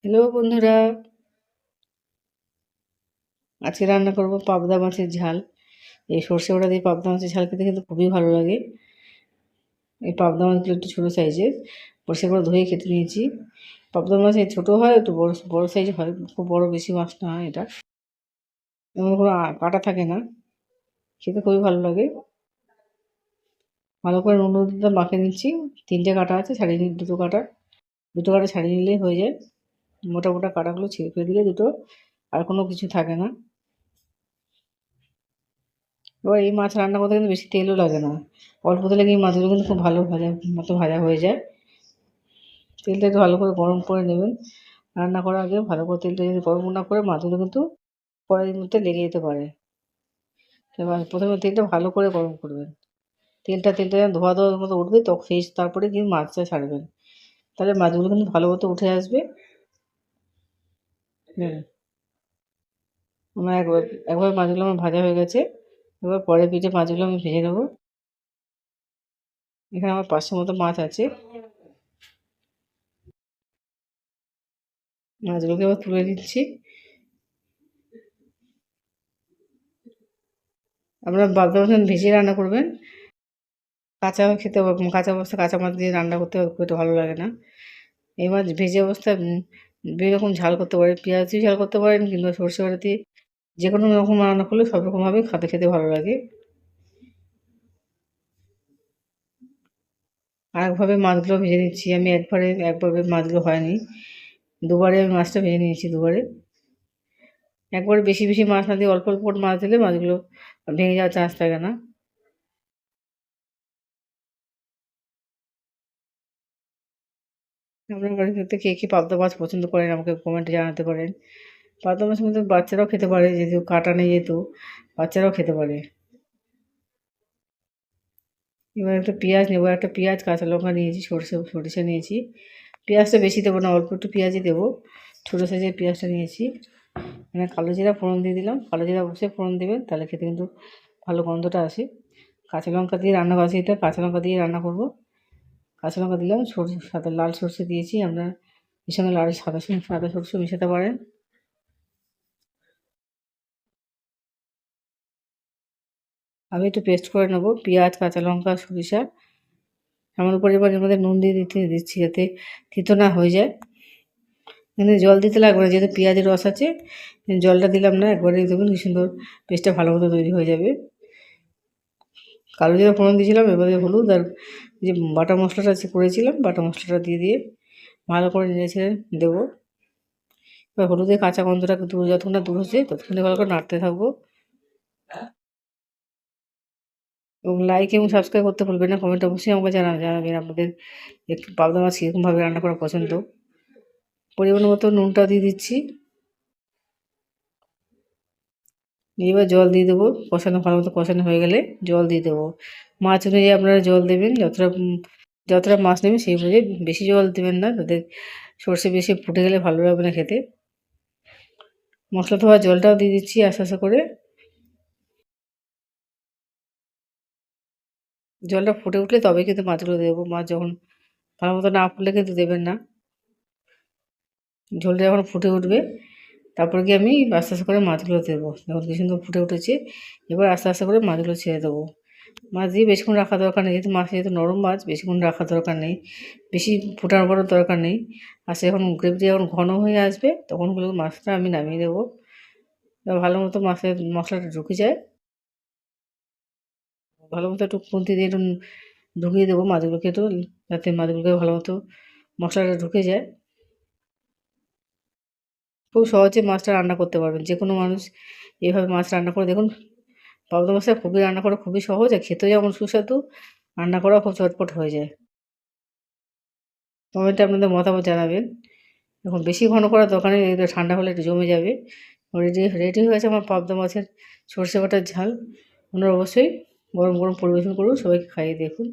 Hello বন্ধুরা, আজকে রান্না করব পাবদা মাছের ঝাল। এই সর্ষে বাটা দিয়ে পাবদা মাছের ঝাল খেতে কিন্তু খুবই ভালো লাগে। এই পাবদা মাছগুলো একটু ছোটো সাইজের, পরিষ্কার করে ধুয়ে কেটে নিয়েছি। পাবদা মাছ এই ছোটো হয়, একটু বড় বড় সাইজের হয়, খুব বড় বেশি মাছ না হয় এটা। এমন কোনো কাঁটা থাকে না, খেতে খুবই ভালো লাগে। ভালো করে নুন হলুদ মাখিয়ে নিচ্ছি। 3টে কাঁটা আছে, ছাড়িয়ে নিই। দুটো কাঁটা ছাড়িয়ে নিলেই হয়ে যায়। মোটা মোটা কাঁটাগুলো ছেড়ে ফেলে দিলে দুটো, আর কোনো কিছু থাকে না। এবার এই মাছ রান্না করতে কিন্তু বেশি তেলও লাগে না, অল্প তেলে এই মাছগুলো কিন্তু খুব ভালো ভাজা হয়ে যায়। তেলটা একটু ভালো করে গরম করে নেবেন। রান্না করার আগে ভালো করে তেলটা যদি গরম না করে মাছগুলো কিন্তু কড়াইয়ের মধ্যে লেগে যেতে পারে। এবার প্রথমে তেলটা ভালো করে গরম করবেন। তেলটা যেন ধোয়া ধোয়ার মতো উঠবে, তারপরে কিন্তু মাছটা ছাড়বেন। তাহলে মাছগুলো কিন্তু ভালো মতো উঠে আসবে। হুম, আমার একবার মাছগুলো আমার ভাজা হয়ে গেছে। এবার পরের পিঠে মাছগুলো আমি ভেজে নেবো। এখানে আমার 500 মতো মাছ আছে। মাছগুলোকে এবার তুলে দিচ্ছি। আপনারা পাবদা মাছ ভেজে রান্না করবেন। কাঁচা অবস্থায় কাঁচা মাছ দিয়ে রান্না করতে খুব একটা ভালো লাগে না। এই মাছ ভেজে অবস্থায় বিভিন্ন রকম ঝাল করতে পারেন, পেঁয়াজ দিয়ে ঝাল করতে পারেন, কিংবা সরষে বাটা দিয়ে যে কোনো রকম রান্না করলে সব রকমভাবেই খেতে ভালো লাগে। আরেকভাবে মাছগুলো ভেজে নিচ্ছি আমি। একভাবে মাছগুলো হয়নি, দুবারে আমি মাছটা ভেজে নিয়েছি দুবারে। একবারে বেশি বেশি মাছ না দিয়ে অল্প অল্প করে মাছ দিলে মাছগুলো ভেঙে যাওয়ার চান্স থাকে না। আপনার বাড়িতে কে কে পাবদা মাছ পছন্দ করেন আমাকে কমেন্টে জানাতে পারেন। পাবদা মাছ কিন্তু বাচ্চারাও খেতে পারে, যেহেতু কাঁটা নেই, যেহেতু বাচ্চারাও খেতে পারে। এবার একটা পেঁয়াজ নেবো, একটা পেঁয়াজ, কাঁচা লঙ্কা নিয়েছি, সরিষা নিয়েছি। পেঁয়াজটা বেশি দেবো না, অল্প একটু পেঁয়াজই দেবো। ছোটো সাইজের পেঁয়াজটা নিয়েছি। এখানে কালো জিরা ফোড়ন দিয়ে দিলাম। কালো জিরা অবশ্যই ফোড়ন দেবেন, তাহলে খেতে কিন্তু ভালো গন্ধটা আসে। কাঁচা লঙ্কা দিয়ে রান্না করছি, এটা কাঁচা লঙ্কা দিয়ে রান্না করব। কাঁচা লঙ্কা দিলাম, সাথে লাল সরষে দিয়েছি। আপনার এর সঙ্গে সাদা সরষে মেশাতে পারেন। আমি একটু পেস্ট করে নেবো পেঁয়াজ, কাঁচা লঙ্কা, সরিষা। সামান্য পরিমাণের মধ্যে নুন দিয়ে দিচ্ছি, যাতে তিতো না হয়ে যায়। কিন্তু জল দিতে লাগবে না, যেহেতু পেঁয়াজের রস আছে। জলটা দিলাম না, একবারেই দেবেন, কি সুন্দর পেস্টটা ভালো মতো তৈরি হয়ে যাবে। কালো জিরা ফোড়ন দিয়েছিলাম, এবারে হলুদ আর যে বাটা মশলাটা করেছিলাম, বাটা মশলাটা দিয়ে ভালো করে নেড়েচেড়ে দেবো। এবার হলুদের কাঁচা গন্ধটা যতক্ষণ না দূর হচ্ছে ততক্ষণ ভালো করে নাড়তে থাকবো। এবং লাইক এবং সাবস্ক্রাইব করতে ভুলবেন না। কমেন্ট অবশ্যই আমাকে জানাবেন আপনাদের পাবদা মাছ কীরকমভাবে রান্না করা পছন্দ। পরিমাণ মতো নুনটা দিয়ে দিচ্ছি। এবার জল দিয়ে দেবো। ভালো মতো কষানো হয়ে গেলে জল দিয়ে দেবো। মাছ অনুযায়ী আপনারা জল দেবেন, যতটা মাছ নেবেন সেই অনুযায়ী। বেশি জল দেবেন না, তাতে সর্ষে বেশি ফুটে গেলে ভালো লাগবে না খেতে। মশলা ধোয়া জলটাও দিয়ে দিচ্ছি আস্তে আস্তে করে। জলটা ফুটে উঠলে তবে কিন্তু মাছগুলো দেবো। মাছ যখন ভালো মতো না ফুটলে কিন্তু দেবেন না। ঝোলটা যখন ফুটে উঠবে, তারপর গিয়ে আমি আস্তে আস্তে করে মাছগুলো দেবো। যখন কি সুন্দর ফুটে উঠেছে, এবার আস্তে আস্তে করে মাছগুলো ছেড়ে দেবো। মাছ দিয়ে বেশিক্ষণ রাখা দরকার নেই, যেহেতু নরম মাছ, বেশিক্ষণ রাখার দরকার নেই। বেশি ফোটানোর দরকার নেই। আর যখন গ্রেভিটা যখন ঘন হয়ে আসবে, তখন মাছটা আমি নামিয়ে দেবো। এবার ভালো মতো মাছের মশলাটা ঢুকে যায়। ভালো মতো একটু খুন্তি দিয়ে একটু ঢুকিয়ে দেবো মাছগুলোকে, যাতে মাছগুলোকে ভালো মতো মশলাটা ঢুকে যায়। খুব সহজে মাছটা রান্না করতে পারবেন, যে কোনো মানুষ এভাবে মাছ রান্না করে দেখুন। পাবদা মাছটা রান্না করা খুবই সহজ, আর খেতেও যেমন সুস্বাদু, রান্না করাও খুব চটপট হয়ে যায়। কমেন্টে আপনাদের মতামত জানাবেন। এখন বেশি ঘন করার দরকার নেই, এটা ঠান্ডা হলে একটু জমে যাবে। রেডি হয়েছে আমার পাবদা মাছের সরষে বাটার ঝাল। আপনারা অবশ্যই গরম গরম পরিবেশন করুন, সবাইকে খাইয়ে দেখুন।